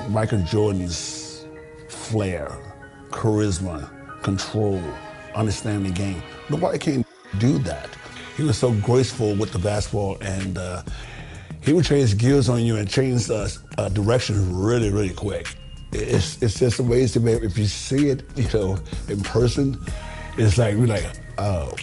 Michael Jordan's flair, charisma, control, understanding the game. Nobody can do that. He was so graceful with the basketball, and he would change gears on you and change direction really, really quick. It's just amazing, man. If you see it, in person, it's like, we're like, oh,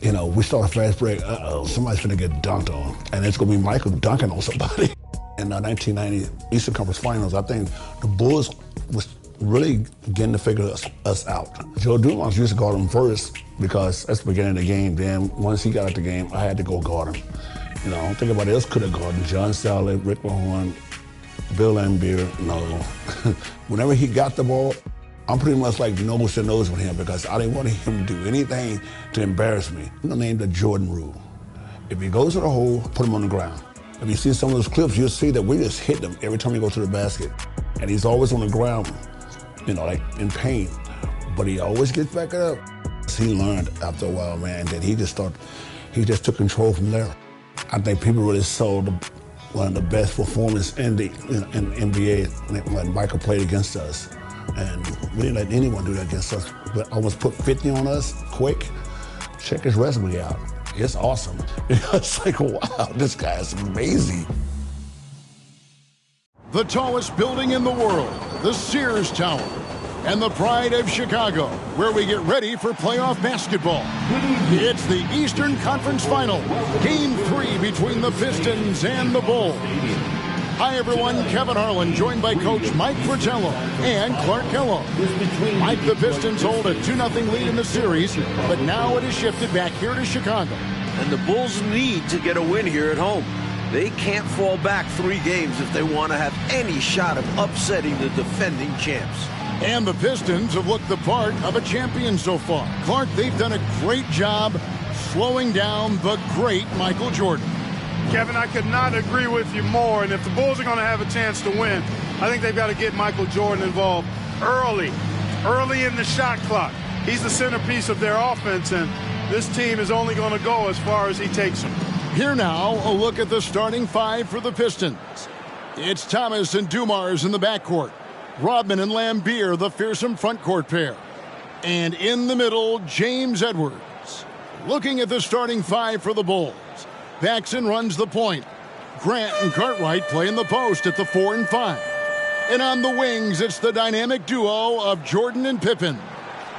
we start a fast break, somebody's gonna get dunked on, and it's gonna be Michael dunking on somebody. In the 1990 Eastern Conference Finals, I think the Bulls was really getting to figure us out. Joe Dumars used to guard him first because that's the beginning of the game. Then once he got out the game, I had to go guard him. I don't think anybody else could have guarded him. John Salley, Rick Mahorn, Bill Laimbeer, no. Whenever he got the ball, I'm pretty much like nose to nose with him because I didn't want him to do anything to embarrass me. I'm named the Jordan rule. If he goes to the hole, put him on the ground. If you see some of those clips, you'll see that we just hit him every time he goes to the basket. And he's always on the ground, like in pain. But he always gets back up. He learned after a while, man, that he just took control from there. I think people really saw one of the best performances in the NBA when Michael played against us. And we didn't let anyone do that against us. But almost put 50 on us quick. Check his resume out. It's awesome. It's like, wow, this guy is amazing. The tallest building in the world, the Sears Tower, and the pride of Chicago, where we get ready for playoff basketball. It's the Eastern Conference Final, Game 3 between the Pistons and the Bulls. Hi, everyone. Kevin Harlan, joined by Coach Mike Fratello and Clark Kellogg. Mike, the Pistons hold a 2-0 lead in the series, but now it is shifted back here to Chicago. And the Bulls need to get a win here at home. They can't fall back 3 games if they want to have any shot of upsetting the defending champs. And the Pistons have looked the part of a champion so far. Clark, they've done a great job slowing down the great Michael Jordan. Kevin, I could not agree with you more. And if the Bulls are going to have a chance to win, I think they've got to get Michael Jordan involved early in the shot clock. He's the centerpiece of their offense, and this team is only going to go as far as he takes them. Here now, a look at the starting 5 for the Pistons. It's Thomas and Dumars in the backcourt. Rodman and Laimbeer, the fearsome front court pair. And in the middle, James Edwards. Looking at the starting 5 for the Bulls. Paxson runs the point. Grant and Cartwright play in the post at the 4 and 5. And on the wings, it's the dynamic duo of Jordan and Pippen.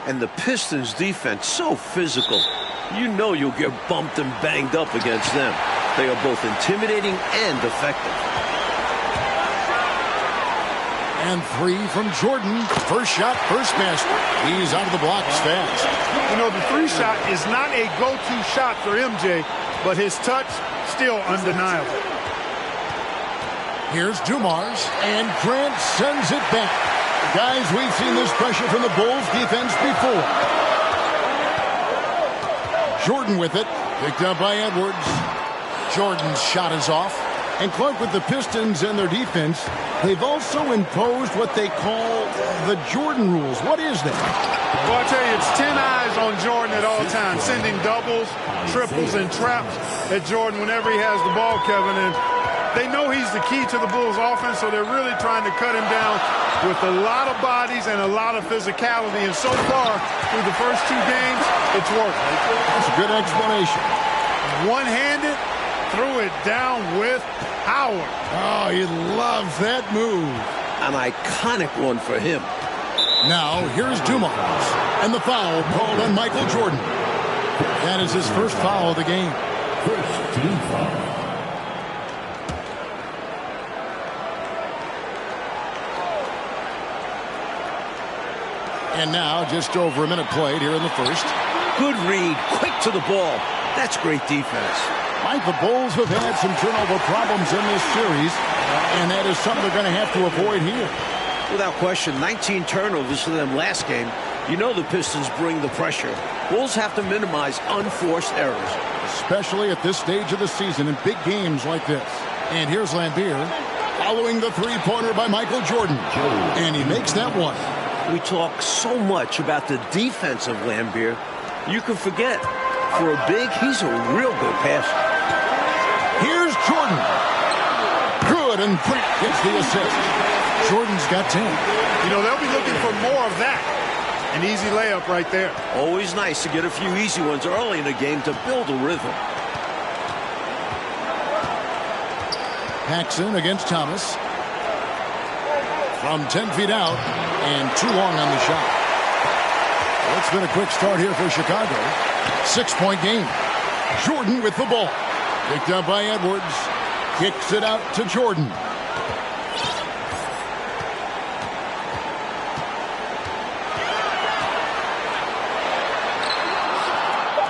And the Pistons defense, so physical. You know you'll get bumped and banged up against them. They are both intimidating and effective. And 3 from Jordan. First shot, first basket. He's out of the blocks fast. The 3 shot is not a go-to shot for MJ, but his touch, still undeniable. Here's Dumars, and Grant sends it back. Guys, we've seen this pressure from the Bulls defense before. Jordan with it, picked up by Edwards. Jordan's shot is off. And Clark, with the Pistons and their defense, they've also imposed what they call the Jordan rules. What is that? Well, I tell you, it's 10 eyes on Jordan at all times, sending doubles, triples, and traps at Jordan whenever he has the ball, Kevin. And they know he's the key to the Bulls' offense, so they're really trying to cut him down with a lot of bodies and a lot of physicality. And so far, through the first 2 games, it's worked. That's a good explanation. One-handed, threw it down with power. Oh, he loves that move. An iconic one for him. Now, here's Dumars. And the foul called on Michael Jordan. That is his first foul of the game. First team foul. And now, just over a minute played here in the first. Good read, quick to the ball. That's great defense. Mike, the Bulls have had some turnover problems in this series, and that is something they're going to have to avoid here. Without question, 19 turnovers for them last game. You know the Pistons bring the pressure. Bulls have to minimize unforced errors. Especially at this stage of the season in big games like this. And here's Laimbeer, following the three-pointer by Michael Jordan. And he makes that one. We talk so much about the defense of Laimbeer. You can forget, for a big, he's a real good passer. Here's Jordan. Good, and Grant gets the assist. Jordan's got 10. You know, they'll be looking for more of that. An easy layup right there. Always nice to get a few easy ones early in the game to build a rhythm. Paxson against Thomas. From 10 feet out, and too long on the shot. Well, it's been a quick start here for Chicago. 6-point game. Jordan with the ball. Picked up by Edwards. Kicks it out to Jordan.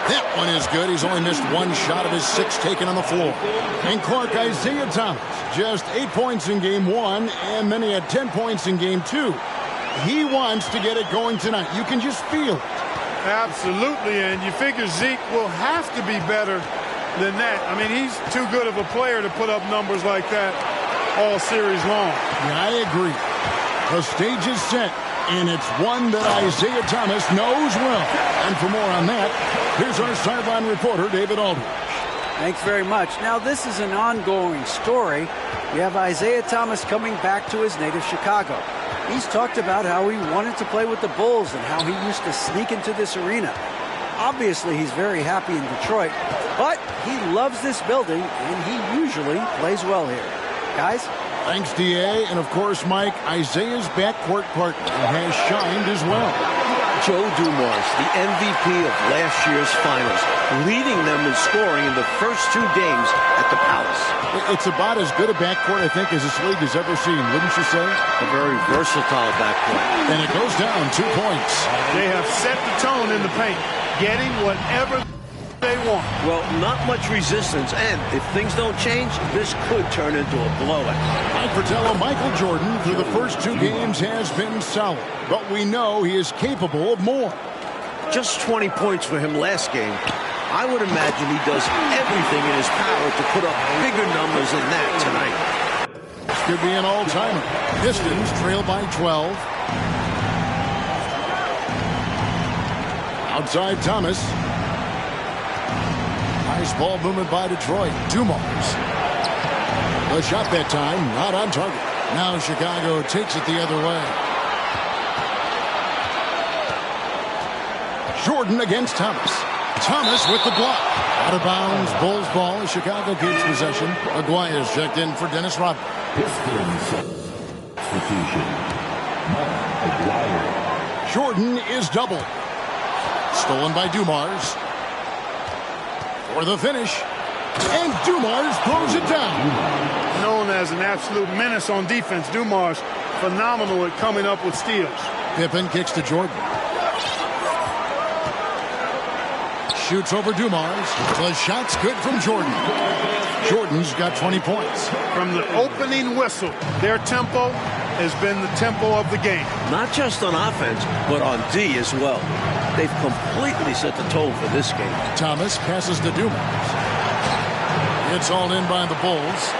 That one is good. He's only missed one shot of his 6 taken on the floor. And Clark, Isaiah Thomas, just 8 points in game 1, and then he had 10 points in game 2. He wants to get it going tonight. You can just feel it. Absolutely, and you figure Zeke will have to be better than that. I mean, he's too good of a player to put up numbers like that all series long. Yeah, I agree. The stage is set, and it's one that Isaiah Thomas knows well. And for more on that, here's our sideline reporter, David Aldridge. Thanks very much. Now, this is an ongoing story. We have Isaiah Thomas coming back to his native Chicago. He's talked about how he wanted to play with the Bulls and how he used to sneak into this arena. Obviously, he's very happy in Detroit, but he loves this building, and he usually plays well here. Guys? Thanks, D.A. And, of course, Mike, Isaiah's backcourt partner has shined as well. Joe Dumars, the MVP of last year's finals, leading them in scoring in the first 2 games at the Palace. It's about as good a backcourt, I think, as this league has ever seen, wouldn't you say? A very versatile backcourt. And it goes down 2 points. They have set the tone in the paint, getting whatever they want. Well, not much resistance, and if things don't change, this could turn into a blowout. Mike Fratello, Michael Jordan, through the first 2 games has been solid, but we know he is capable of more. Just 20 points for him last game. I would imagine he does everything in his power to put up bigger numbers than that tonight. This could be an all-timer. Pistons trail by 12. Outside Thomas. Nice ball movement by Detroit. Dumars. The shot that time, not on target. Now Chicago takes it the other way. Jordan against Thomas. Thomas with the block. Out of bounds, Bulls ball as Chicago keeps possession. Aguirre's checked in for Dennis Rodman. Pistons substitution. Aguirre. Jordan is doubled. Stolen by Dumars. For the finish. And Dumars throws it down. Known as an absolute menace on defense, Dumars phenomenal at coming up with steals. Pippen kicks to Jordan. Shoots over Dumars. The shot's good from Jordan. Jordan's got 20 points. From the opening whistle, their tempo has been the tempo of the game. Not just on offense, but on D as well. They've completely set the tone for this game. Thomas passes to Dumars. It's all in by the Bulls.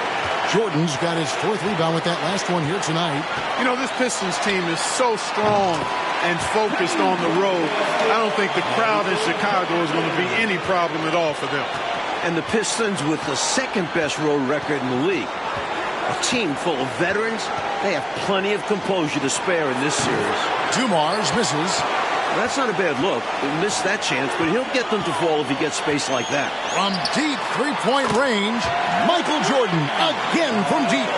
Jordan's got his 4th rebound with that last one here tonight. You know, this Pistons team is so strong and focused on the road. I don't think the crowd in Chicago is going to be any problem at all for them. And the Pistons with the 2nd best road record in the league. A team full of veterans, they have plenty of composure to spare in this series. Dumars misses. That's not a bad look. He missed that chance, but he'll get them to fall if he gets space like that. From deep 3-point range, Michael Jordan again from deep.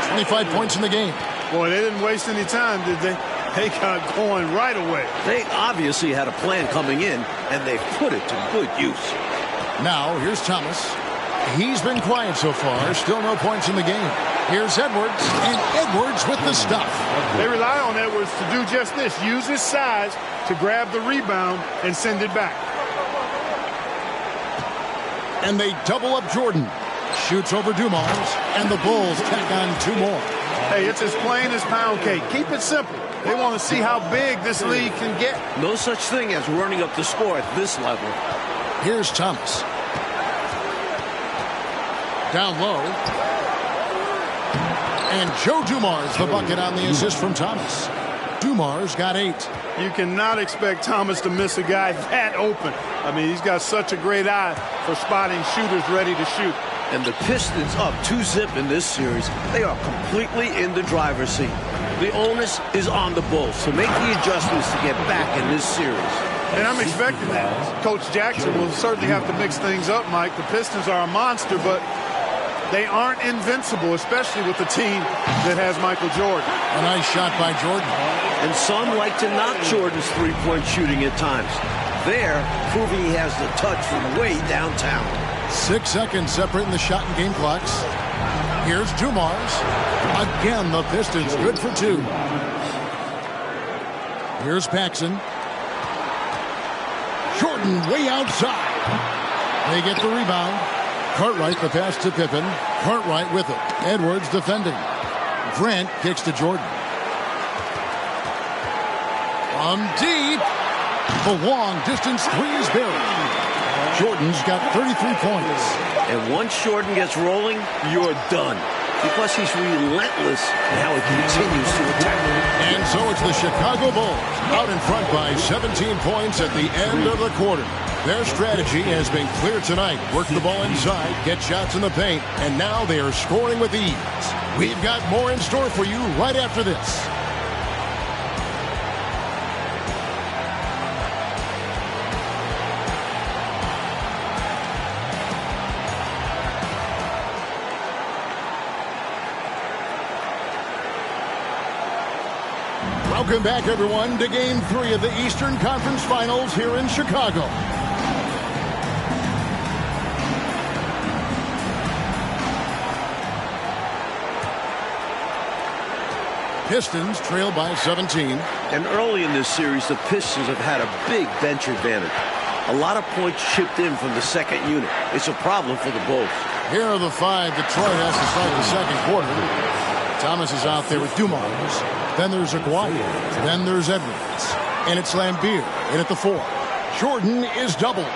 25 points in the game. Boy, they didn't waste any time, did they? They got going right away. They obviously had a plan coming in, and they've put it to good use. Now, here's Thomas. He's been quiet so far. Still no points in the game. Here's Edwards, and Edwards with the stuff. They rely on Edwards to do just this. Use his size to grab the rebound and send it back. And they double up Jordan. Shoots over Dumars, and the Bulls tack on 2 more. Hey, it's as plain as pound cake. Keep it simple. They want to see how big this league can get. No such thing as running up the score at this level. Here's Thomas. Down low. And Joe Dumars, the bucket on the assist from Thomas. Dumars got 8. You cannot expect Thomas to miss a guy that open. I mean, he's got such a great eye for spotting shooters ready to shoot. And the Pistons up 2-zip in this series. They are completely in the driver's seat. The onus is on the Bulls to make the adjustments to get back in this series. And I'm expecting that. Coach Jackson will certainly have to mix things up, Mike. The Pistons are a monster, but they aren't invincible, especially with the team that has Michael Jordan. A nice shot by Jordan. And some like to knock Jordan's three-point shooting at times. There, proving he has the touch from way downtown. 6 seconds separating the shot and game clocks. Here's Dumars. Again, the Pistons good for 2. Here's Paxson. Jordan way outside. They get the rebound. Cartwright the pass to Pippen. Cartwright with it. Edwards defending. Grant kicks to Jordan. From deep. The long distance three is buried. Jordan's got 33 points. And once Jordan gets rolling, you're done. Because he's relentless in how he continues to attack. And so it's the Chicago Bulls out in front by 17 points at the end of the quarter. Their strategy has been clear tonight. Work the ball inside, get shots in the paint, and now they are scoring with ease. We've got more in store for you right after this. Welcome back, everyone, to Game 3 of the Eastern Conference Finals here in Chicago. Pistons trail by 17. And early in this series, the Pistons have had a big bench advantage. A lot of points chipped in from the second unit. It's a problem for the Bulls. Here are the 5 Detroit has to start the second quarter. Thomas is out there with Dumars. Then there's Aguayo. Then there's Edwards. And it's Lambeer in at the 4. Jordan is doubled.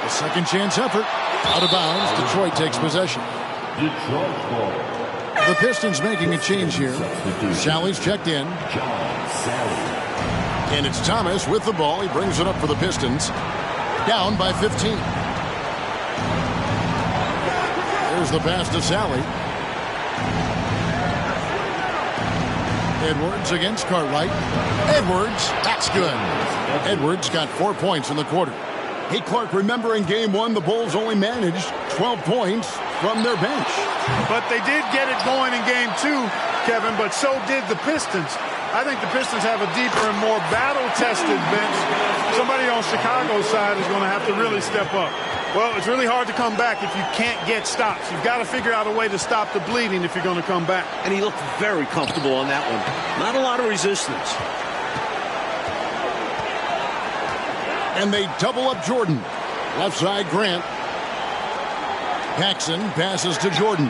A second chance effort. Out of bounds. Detroit takes possession. The Pistons making a change here. Sally's checked in. And it's Thomas with the ball. He brings it up for the Pistons. Down by 15. There's the pass to Sally. Edwards against Cartwright. Edwards, that's good. Edwards got 4 points in the quarter. Hey, Clark, remember in Game 1, the Bulls only managed 12 points from their bench. But they did get it going in Game 2, Kevin, but so did the Pistons. I think the Pistons have a deeper and more battle-tested bench. Somebody on Chicago's side is going to have to really step up. Well, it's really hard to come back if you can't get stops. You've got to figure out a way to stop the bleeding if you're going to come back. And he looked very comfortable on that one. Not a lot of resistance. And they double up Jordan. Left side, Grant. Paxson passes to Jordan.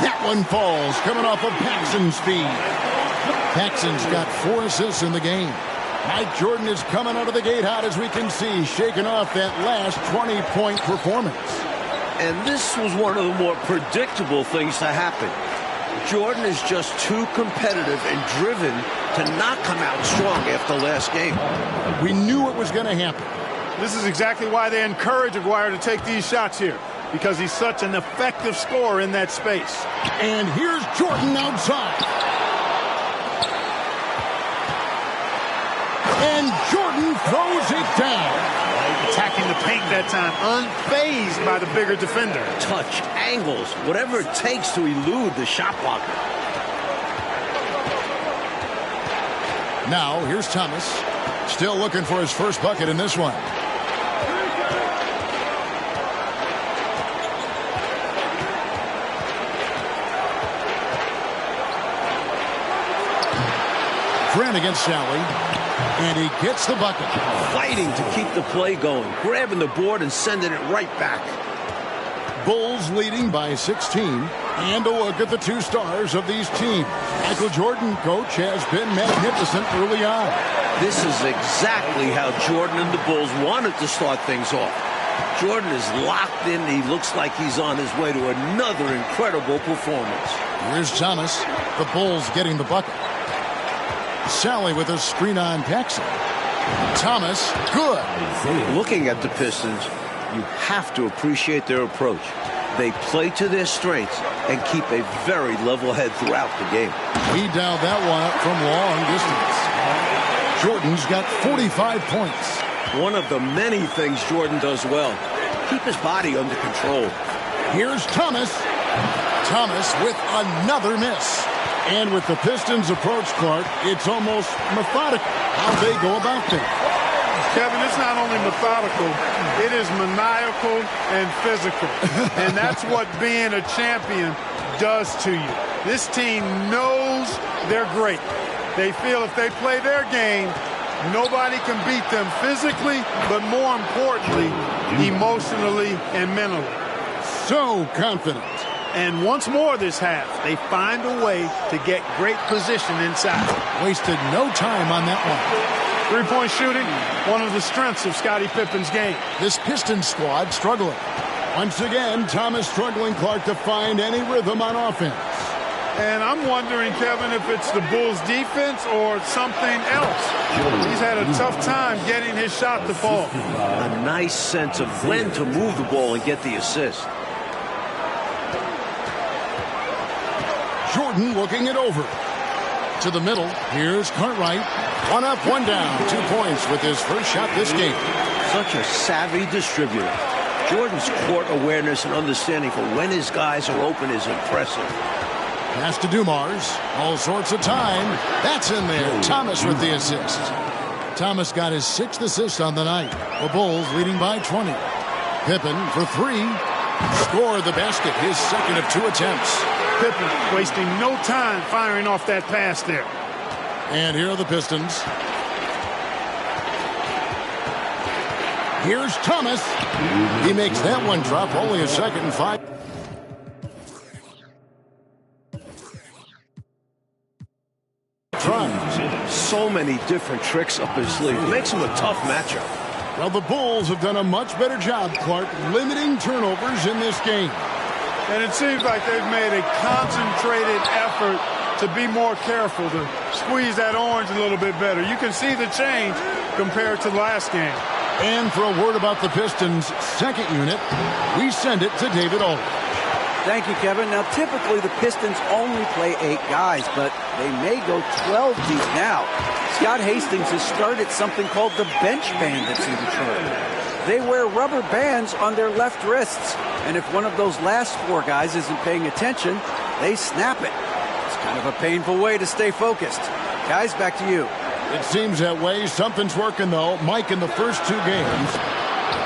That one falls, coming off of Paxson's speed. Paxson's got 4 assists in the game. Mike Jordan is coming out of the gate hot, as we can see, shaking off that last 20-point performance. And this was one of the more predictable things to happen. Jordan is just too competitive and driven to not come out strong after last game. We knew it was going to happen. This is exactly why they encourage Aguirre to take these shots here, because he's such an effective scorer in that space. And here's Jordan outside. And Jordan throws it down. Attacking the paint that time, unfazed by the bigger defender. Touch, angles, whatever it takes to elude the shot blocker. Now, here's Thomas. Still looking for his first bucket in this one. Grant against Sally. And he gets the bucket. Fighting to keep the play going. Grabbing the board and sending it right back. Bulls leading by 16. And a look at the 2 stars of these teams. Michael Jordan, coach, has been magnificent early on. This is exactly how Jordan and the Bulls wanted to start things off. Jordan is locked in. He looks like he's on his way to another incredible performance. Here's Thomas. The Bulls getting the bucket. Sally with a screen on Paxson. Thomas, good. Looking at the Pistons, you have to appreciate their approach. They play to their strengths and keep a very level head throughout the game. He dialed that one up from long distance. Jordan's got 45 points. One of the many things Jordan does well. Keep his body under control. Here's Thomas. Thomas with another miss. And with the Pistons' approach, Clark, it's almost methodical how they go about things. Kevin, it's not only methodical, it is maniacal and physical. And that's what being a champion does to you. This team knows they're great. They feel if they play their game, nobody can beat them physically, but more importantly, emotionally and mentally. So confident. And once more this half, they find a way to get great position inside. Wasted no time on that one. Three-point shooting, one of the strengths of Scottie Pippen's game. This Pistons squad struggling. Once again, Thomas struggling, Clark, to find any rhythm on offense. And I'm wondering, Kevin, if it's the Bulls' defense or something else. He's had a tough time getting his shot to fall. A nice sense of when to move the ball and get the assist. Jordan looking it over. To the middle, here's Cartwright. One up, one down. 2 points with his first shot this game. Such a savvy distributor. Jordan's court awareness and understanding for when his guys are open is impressive. Pass to Dumars. All sorts of time. That's in there. Thomas with the assist. Thomas got his 6th assist on the night. The Bulls leading by 20. Pippen for 3. Scored the basket. His 2nd of 2 attempts. Pippen wasting no time firing off that pass there. And here are the Pistons. Here's Thomas. He makes that one drop. Only a 2nd and 5. So many different tricks up his sleeve. Makes him a tough matchup. Well, the Bulls have done a much better job, Clark, limiting turnovers in this game. And it seems like they've made a concentrated effort to be more careful, to squeeze that orange a little bit better. You can see the change compared to last game. And for a word about the Pistons' 2nd unit, we send it to David Aldridge. Thank you, Kevin. Now, typically the Pistons only play 8 guys, but they may go 12 deep now. Scott Hastings has started something called the bench bandits in Detroit. They wear rubber bands on their left wrists, and if one of those last 4 guys isn't paying attention, they snap it. It's kind of a painful way to stay focused. Guys, back to you. It seems that way. Something's working, though. Mike, in the first 2 games,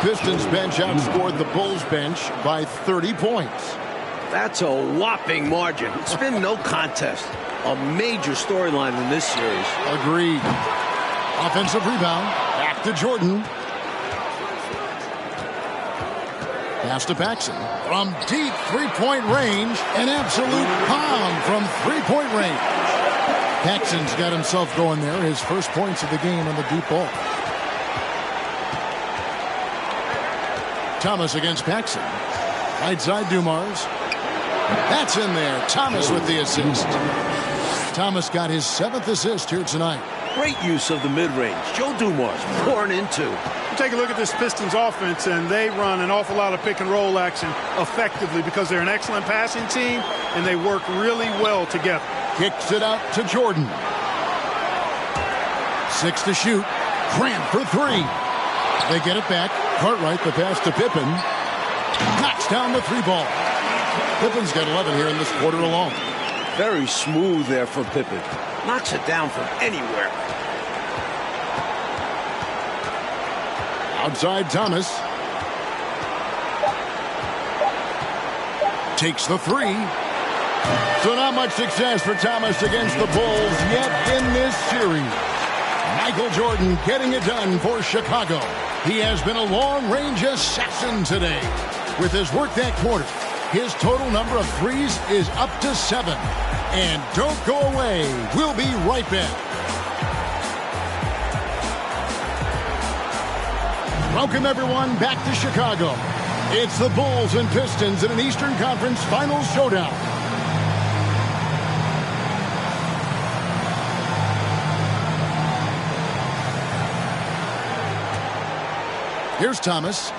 Pistons bench outscored the Bulls bench by 30 points. That's a whopping margin. It's been no contest. A major storyline in this series. Agreed. Offensive rebound. Back to Jordan. Pass to Paxson. From deep 3-point range. An absolute bomb from 3-point range. Paxson's got himself going there. His first points of the game on the deep ball. Thomas against Paxson. Right side, Dumars. That's in there. Thomas with the assist. Thomas got his 7th assist here tonight. Great use of the mid-range. Joe Dumars pouring into. Take a look at this Pistons offense, and they run an awful lot of pick-and-roll action effectively because they're an excellent passing team, and they work really well together. Kicks it out to Jordan. 6 to shoot. Grant for 3. They get it back. Cartwright, the pass to Pippen. Knocks down the 3 ball. Pippen's got 11 here in this quarter alone. Very smooth there for Pippen. Knocks it down from anywhere. Outside Thomas. Takes the 3. So not much success for Thomas against the Bulls yet in this series. Michael Jordan getting it done for Chicago. He has been a long-range assassin today. With his work that quarter, his total number of threes is up to 7. And don't go away. We'll be right back. Welcome, everyone, back to Chicago. It's the Bulls and Pistons in an Eastern Conference Finals showdown. Here's Thomas.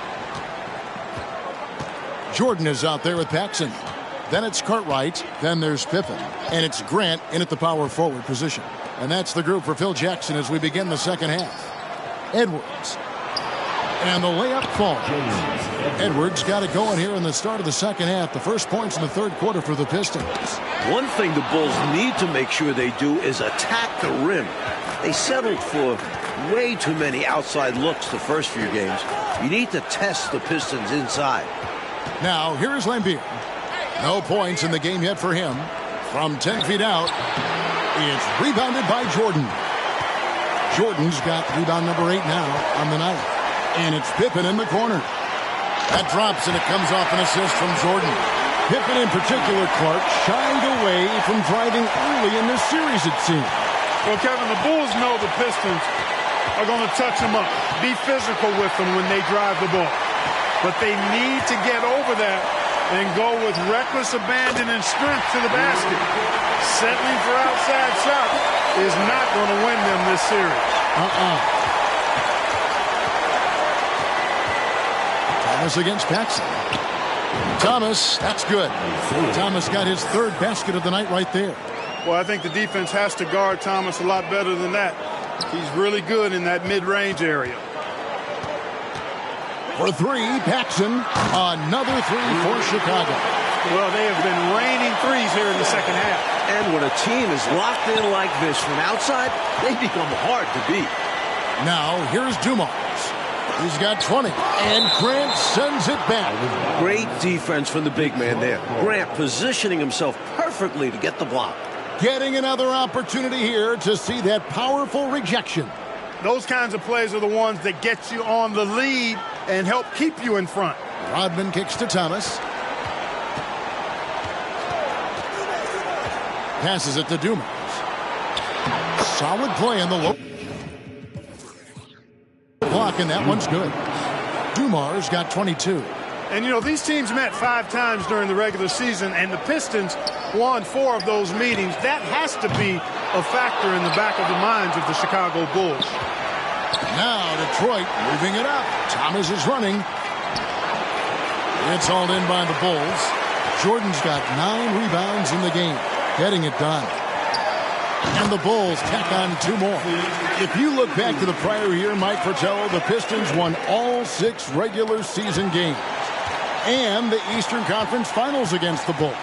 Jordan is out there with Paxson. Then it's Cartwright. Then there's Pippen. And it's Grant in at the power forward position. And that's the group for Phil Jackson as we begin the second half. Edwards. And the layup falls. Edwards got it going here in the start of the second half. The first points in the third quarter for the Pistons. One thing the Bulls need to make sure they do is attack the rim. They settled for way too many outside looks the first few games. You need to test the Pistons inside. Now, here's Lambier. No points in the game yet for him. From 10 feet out, it's rebounded by Jordan. Jordan's got rebound number 8 now on the night. And it's Pippen in the corner. That drops, and it comes off an assist from Jordan. Pippen in particular, Clark, shied away from driving early in this series, it seems. Well, Kevin, the Bulls know the Pistons are going to touch them up, be physical with them when they drive the ball. But they need to get over that and go with reckless abandon and strength to the basket. Settling for outside shots is not going to win them this series. Thomas against Paxson. Thomas, that's good. Thomas got his third basket of the night right there. Well, I think the defense has to guard Thomas a lot better than that. He's really good in that mid-range area. For three, Paxson. Another three for Chicago. Well, they have been raining threes here in the second half. And when a team is locked in like this from outside, they become hard to beat. Now, here's Dumars. He's got 20, and Grant sends it back. Great defense from the big man there. Grant positioning himself perfectly to get the block. Getting another opportunity here to see that powerful rejection. Those kinds of plays are the ones that get you on the lead and help keep you in front. Rodman kicks to Thomas. Passes it to Dumars. Solid play in the low block, and that one's good. Dumars got 22. And, you know, these teams met 5 times during the regular season, and the Pistons won 4 of those meetings. That has to be a factor in the back of the minds of the Chicago Bulls. Now Detroit moving it up. Thomas is running. It's hauled in by the Bulls. Jordan's got 9 rebounds in the game, getting it done. And the Bulls tack on 2 more. If you look back to the prior year, Mike Fratello, the Pistons won all 6 regular season games and the Eastern Conference Finals against the Bulls.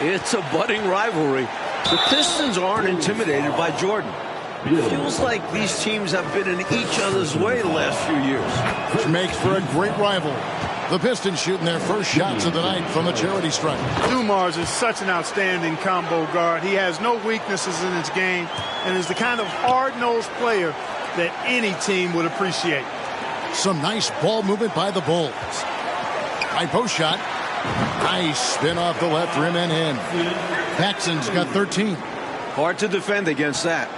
It's a budding rivalry. The Pistons aren't intimidated by Jordan. It feels like these teams have been in each other's way the last few years. Which makes for a great rival. The Pistons shooting their first shots of the night from the charity stripe. Dumars is such an outstanding combo guard. He has no weaknesses in his game and is the kind of hard-nosed player that any team would appreciate. Some nice ball movement by the Bulls. High post shot. Nice spin off the left rim and in. Paxson's got 13. Hard to defend against that.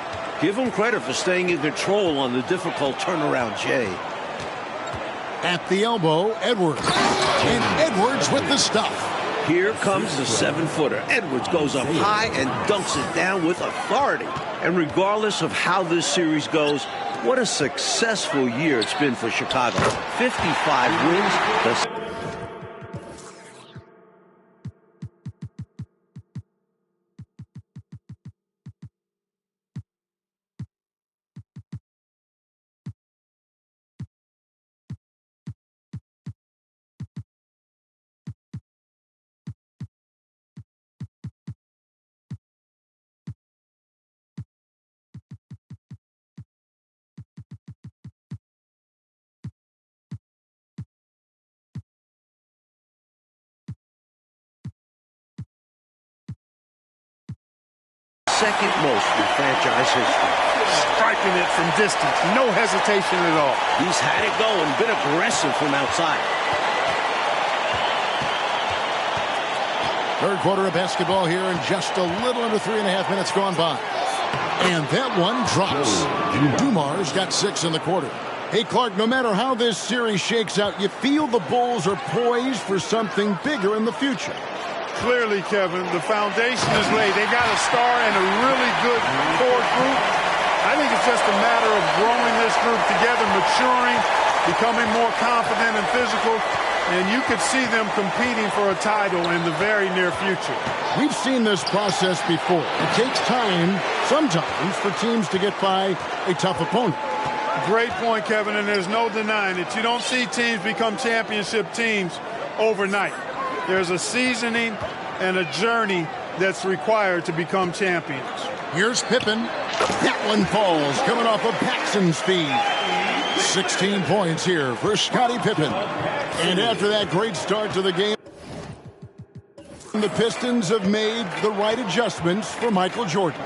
Give him credit for staying in control on the difficult turnaround Jay. At the elbow, Edwards. And Edwards with the stuff. Here comes the 7-footer. Edwards goes up high and dunks it down with authority. And regardless of how this series goes, what a successful year it's been for Chicago. 55 wins. Second most in franchise history. Striking it from distance. No hesitation at all. He's had it going, been aggressive from outside. Third quarter of basketball here, and just a little under 3.5 minutes gone by. And that one drops. Dumars got 6 in the quarter. Hey, Clark, no matter how this series shakes out, you feel the Bulls are poised for something bigger in the future. Clearly, Kevin, the foundation is laid. They got a star and a really good core group. I think it's just a matter of growing this group together, maturing. becoming more confident and physical, and you could see them competing for a title in the very near future. We've seen this process before. It takes time, sometimes, for teams to get by a tough opponent. Great point, Kevin, and there's no denying it. You don't see teams become championship teams overnight. There's a seasoning and a journey that's required to become champions. Here's Pippen. That one falls, coming off of Paxson's feed. 16 points here for Scottie Pippen. And after that great start to the game, the Pistons have made the right adjustments for Michael Jordan.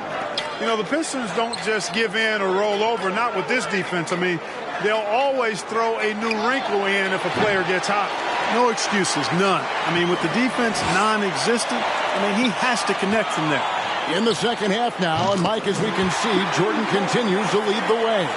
You know, the Pistons don't just give in or roll over, not with this defense. I mean, they'll always throw a new wrinkle in if a player gets hot. No excuses, none. I mean, with the defense non-existent, he has to connect from there. In the second half now, and Mike, as we can see, Jordan continues to lead the way.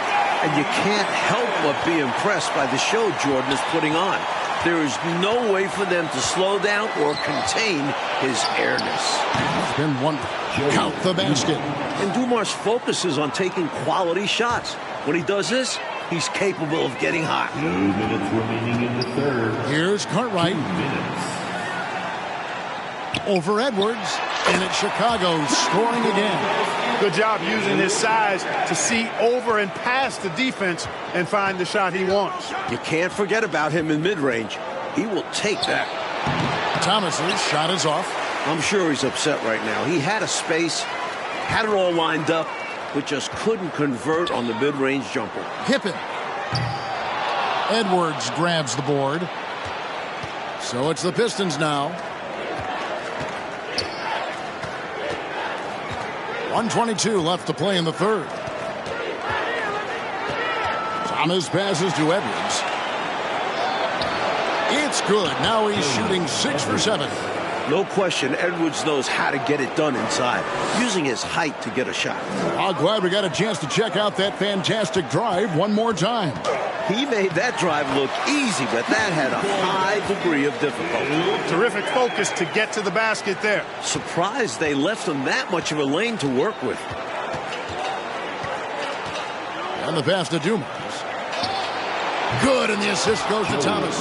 And you can't help but be impressed by the show Jordan is putting on. There is no way for them to slow down or contain his airness. It's been wonderful. Count the basket. And Dumars focuses on taking quality shots. When he does this, he's capable of getting hot. 2 minutes remaining in the third. Here's Cartwright. 2 minutes. Over Edwards. And it's Chicago scoring again. Good job using his size to see over and past the defense and find the shot he wants. You can't forget about him in mid-range. He will take that. Thomas's shot is off. I'm sure he's upset right now. He had a space, had it all lined up, but just couldn't convert on the mid-range jumper. Pippen. Edwards grabs the board. So it's the Pistons now. 1:22 left to play in the third. Thomas passes to Edwards. It's good. Now he's shooting 6 for 7. No question, Edwards knows how to get it done inside, using his height to get a shot. I'm glad we got a chance to check out that fantastic drive one more time. He made that drive look easy, but that had a high degree of difficulty. Terrific focus to get to the basket there. Surprised they left him that much of a lane to work with. And the pass to Dumars. Good, and the assist goes to Thomas.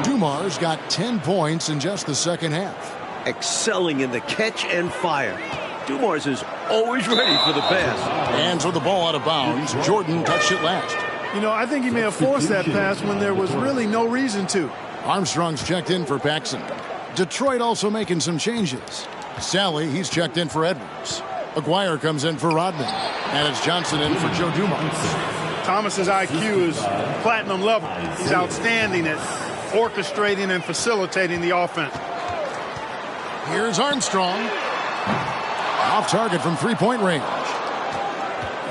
Dumars got 10 points in just the second half. Excelling in the catch and fire. Dumars is always ready for the pass. Hands with the ball out of bounds. Jordan touched it last. You know, I think he may have forced that pass when there was really no reason to. Armstrong's checked in for Paxson. Detroit also making some changes. Sally, he's checked in for Edwards. Aguirre comes in for Rodman. And it's Johnson in for Joe Dumars. Thomas's IQ is platinum level. He's outstanding at orchestrating and facilitating the offense. Here's Armstrong. Off target from three-point range.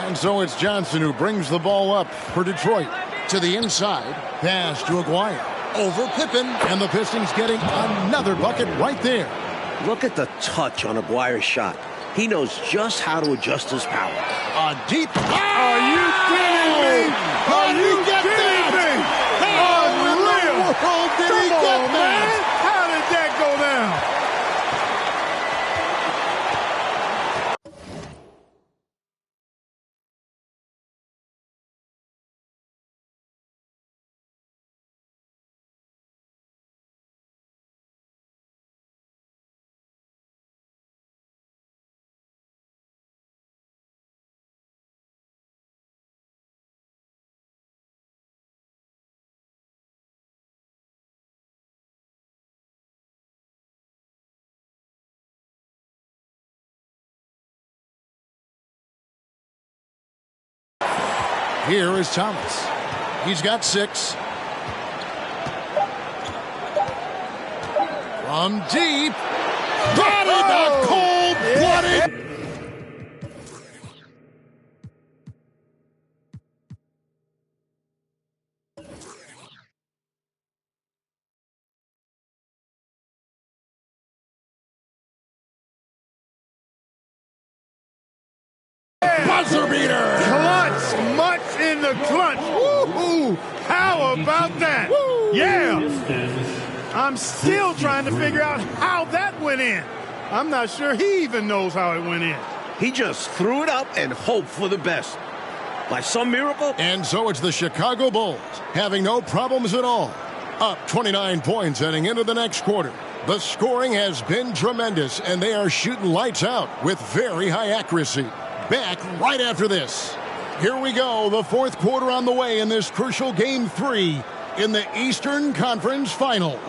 And so it's Johnson who brings the ball up for Detroit. To the inside. Pass to Aguirre. Over Pippen. And the Pistons getting another bucket right there. Look at the touch on Aguirre's shot. He knows just how to adjust his power. A deep. Are you kidding me? How did he get that? How in the world did he get that? How did that go down? Here is Thomas. He's got 6. From deep. Got it! A cold-blooded. Buzzer beater. Clutch, much in the clutch. Woo-hoo. How about that? Yeah. I'm still trying to figure out how that went in. I'm not sure he even knows how it went in. He just threw it up and hoped for the best. By some miracle. And so it's the Chicago Bulls having no problems at all. Up 29 points heading into the next quarter. The scoring has been tremendous, and they are shooting lights out with very high accuracy. Back right after this. Here we go, the fourth quarter on the way in this crucial Game 3 in the Eastern Conference Finals.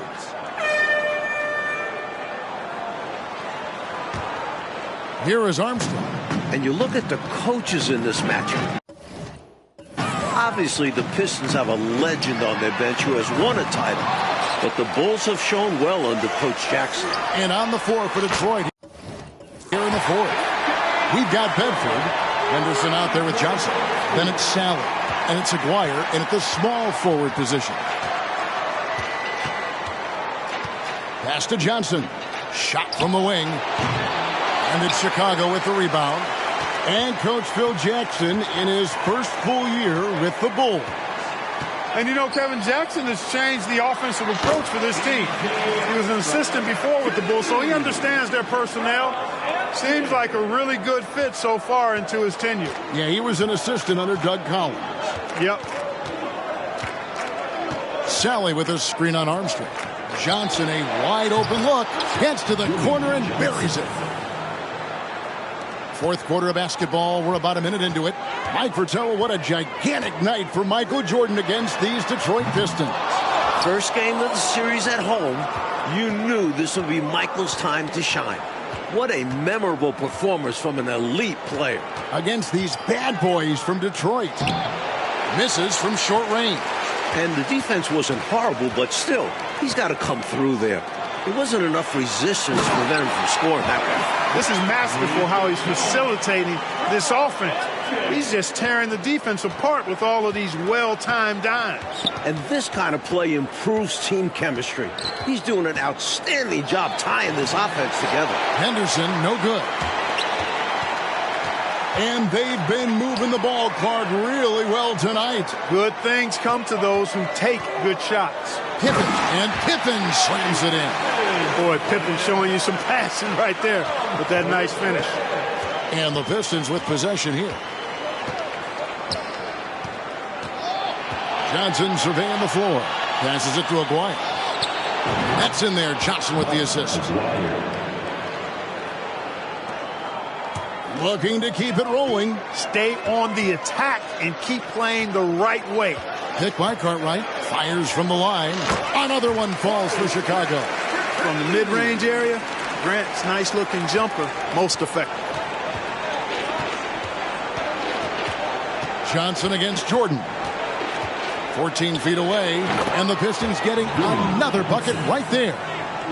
Here is Armstrong. And you look at the coaches in this matchup. Obviously, the Pistons have a legend on their bench who has won a title. But the Bulls have shown well under Coach Jackson. And on the floor for Detroit here in the fourth. We've got Bedford. Henderson out there with Johnson. Then it's Sally. And it's Aguirre. And at the small forward position. Pass to Johnson. Shot from the wing. And it's Chicago with the rebound. And Coach Phil Jackson in his first full year with the Bulls. And you know, Kevin, Jackson has changed the offensive approach for this team. He was an assistant before with the Bulls, so he understands their personnel. Seems like a really good fit so far into his tenure. Yeah, he was an assistant under Doug Collins. Yep. Sally with a screen on Armstrong. Johnson, a wide open look. Gets to the corner and buries it. Fourth quarter of basketball. We're about a minute into it. Mike Fratello, what a gigantic night for Michael Jordan against these Detroit Pistons. First game of the series at home, you knew this would be Michael's time to shine. What a memorable performance from an elite player. Against these bad boys from Detroit. Misses from short range. And the defense wasn't horrible, but still, he's got to come through there. There wasn't enough resistance to prevent him from scoring that way. This is masterful how he's facilitating this offense. He's just tearing the defense apart with all of these well-timed dimes. And this kind of play improves team chemistry. He's doing an outstanding job tying this offense together. Henderson, no good. And they've been moving the ball, Clark, really well tonight. Good things come to those who take good shots. Pippen, and Pippen slams it in. Boy, Pippen showing you some passing right there with that nice finish. And the Pistons with possession here. Johnson surveying the floor. Passes it to Aguirre. That's in there. Johnson with the assist. Looking to keep it rolling. Stay on the attack and keep playing the right way. Pick by Cartwright. Fires from the line. Another one falls for Chicago. From the mid-range area, Grant's nice-looking jumper, most effective. Johnson against Jordan. 14 feet away, and the Pistons getting another bucket right there.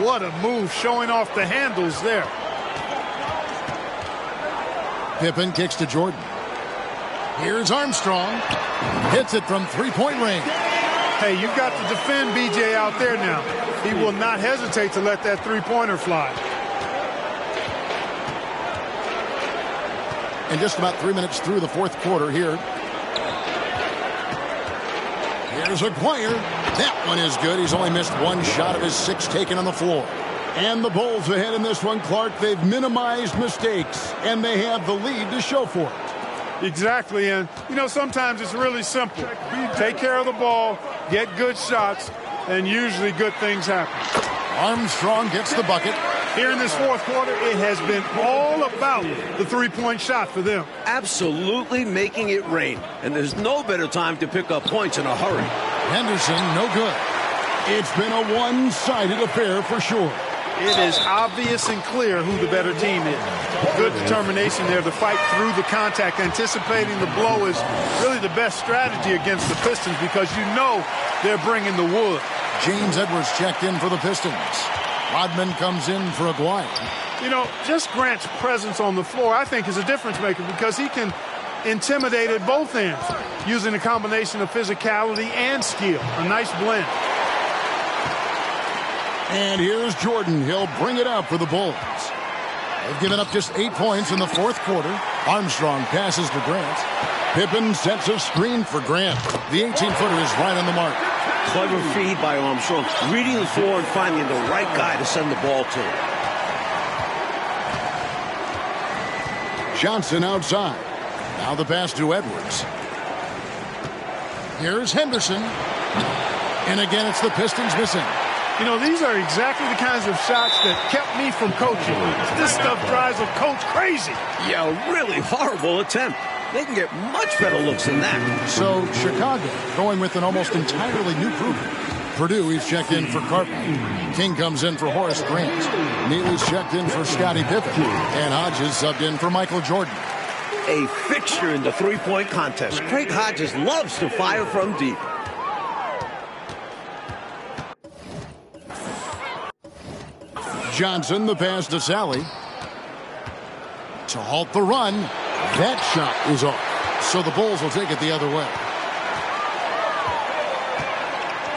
What a move, showing off the handles there. Pippen kicks to Jordan. Here's Armstrong. Hits it from three-point range. Hey, you've got to defend BJ out there now. He will not hesitate to let that three-pointer fly. And just about 3 minutes through the fourth quarter here. Here's Aguirre. That one is good. He's only missed one shot of his 6 taken on the floor. And the Bulls ahead in this one, Clark. They've minimized mistakes, and they have the lead to show for it. Exactly, and, you know, sometimes it's really simple. Take care of the ball, get good shots, and usually good things happen. Armstrong gets the bucket. Here in this fourth quarter, it has been all about the three-point shot for them. Absolutely making it rain, and there's no better time to pick up points in a hurry. Henderson, no good. It's been a one-sided affair for sure. It is obvious and clear who the better team is. Good determination there to fight through the contact. Anticipating the blow is really the best strategy against the Pistons because you know they're bringing the wood. James Edwards checked in for the Pistons. Rodman comes in for Aguirre. You know, just Grant's presence on the floor, I think, is a difference maker because he can intimidate at both ends using a combination of physicality and skill. A nice blend. And here's Jordan. He'll bring it up for the Bulls. They've given up just 8 points in the fourth quarter. Armstrong passes to Grant. Pippen sets a screen for Grant. The 18-footer is right on the mark. Clever feed by Armstrong. Reading the floor and finding the right guy to send the ball to. Johnson outside. Now the pass to Edwards. Here's Henderson. And again, it's the Pistons missing. You know, these are exactly the kinds of shots that kept me from coaching. This stuff drives a coach crazy. Yeah, really horrible attempt. They can get much better looks than that. So Chicago going with an almost entirely new group. Purdue, he's checked in for Cartwright. King comes in for Horace Grant. Neely's checked in for Scottie Pippen. And Hodges subbed in for Michael Jordan. A fixture in the three-point contest. Craig Hodges loves to fire from deep. Johnson, the pass to Sally. To halt the run. That shot is off. So the Bulls will take it the other way.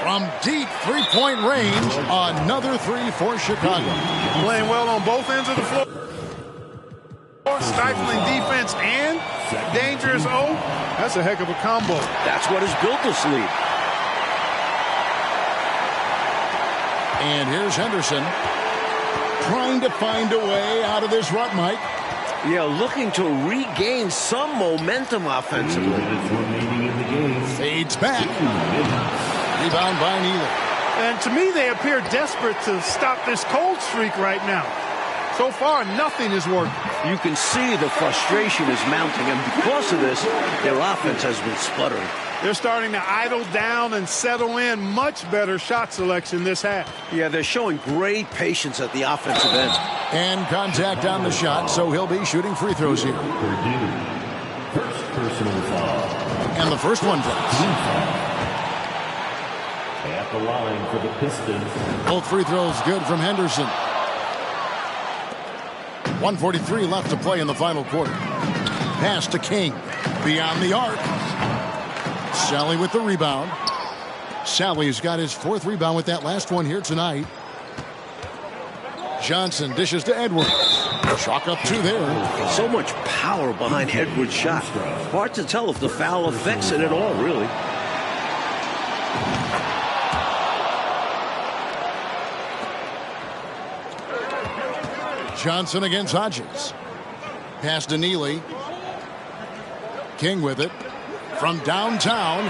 From deep three-point range, another three for Chicago. Playing well on both ends of the floor. Stifling defense and dangerous O. That's a heck of a combo. That's what has built this lead. And here's Henderson. Trying to find a way out of this rut, Mike. Yeah, looking to regain some momentum offensively. Fades back. Rebound by Neely. And to me, they appear desperate to stop this cold streak right now. So far, nothing is working. You can see the frustration is mounting, and because of this, their offense has been sputtering. They're starting to idle down and settle in. Much better shot selection this half. Yeah, they're showing great patience at the offensive end. And contact on the shot, so he'll be shooting free throws here. First personal foul. And the first one drops. At the line for the Pistons. Both free throws good from Henderson. 1:43 left to play in the final quarter. Pass to King. Beyond the arc. Sally with the rebound. Sally's got his fourth rebound with that last one here tonight. Johnson dishes to Edwards. Chalk up two there. So much power behind Edwards' shot. Hard to tell if the foul affects it at all, really. Johnson against Hodges. Pass to Neely. King with it. From downtown.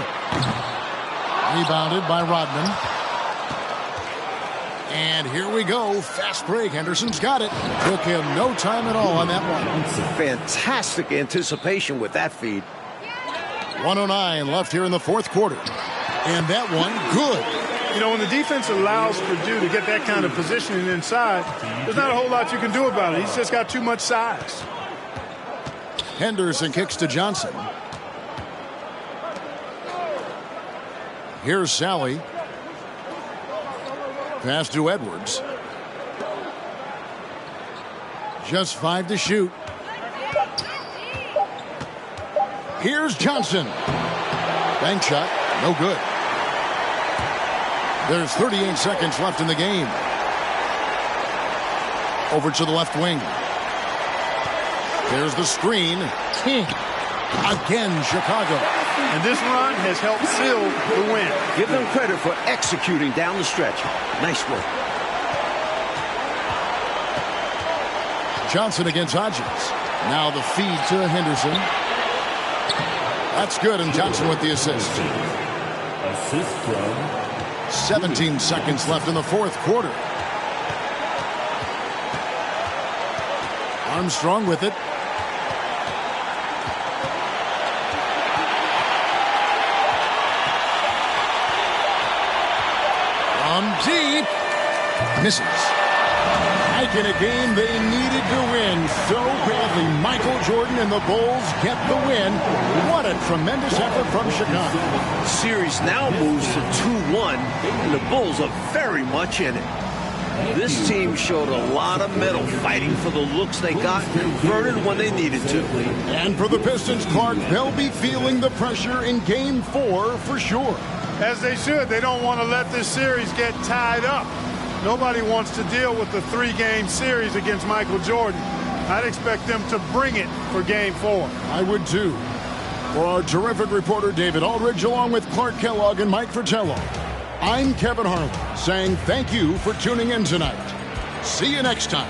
Rebounded by Rodman. And here we go. Fast break. Henderson's got it. Took him no time at all on that one. Fantastic anticipation with that feed. 1:09 left here in the fourth quarter. And that one, good. You know, when the defense allows Purdue to get that kind of positioning inside, there's not a whole lot you can do about it. He's just got too much size. Henderson kicks to Johnson. Here's Sally. Pass to Edwards. Just 5 to shoot. Here's Johnson. Bank shot. No good. There's 38 seconds left in the game. Over to the left wing. There's the screen. King. Again, Chicago. And this run has helped seal the win. Give them credit for executing down the stretch. Nice work. Johnson against Hodges. Now the feed to Henderson. That's good, and Johnson with the assist. Assist from 17 seconds left in the fourth quarter. Armstrong with it. From deep. Misses. Like in a game they needed to win so badly. Michael Jordan and the Bulls get the win. What a tremendous effort from Chicago. Series now moves to 2-1, and the Bulls are very much in it. This team showed a lot of mettle fighting for the looks they got, converted when they needed to. And for the Pistons, Clark, they'll be feeling the pressure in Game 4 for sure. As they should. They don't want to let this series get tied up. Nobody wants to deal with the 3-game series against Michael Jordan. I'd expect them to bring it for Game 4. I would too. For our terrific reporter David Aldridge, along with Clark Kellogg and Mike Fratello, I'm Kevin Harlan saying thank you for tuning in tonight. See you next time.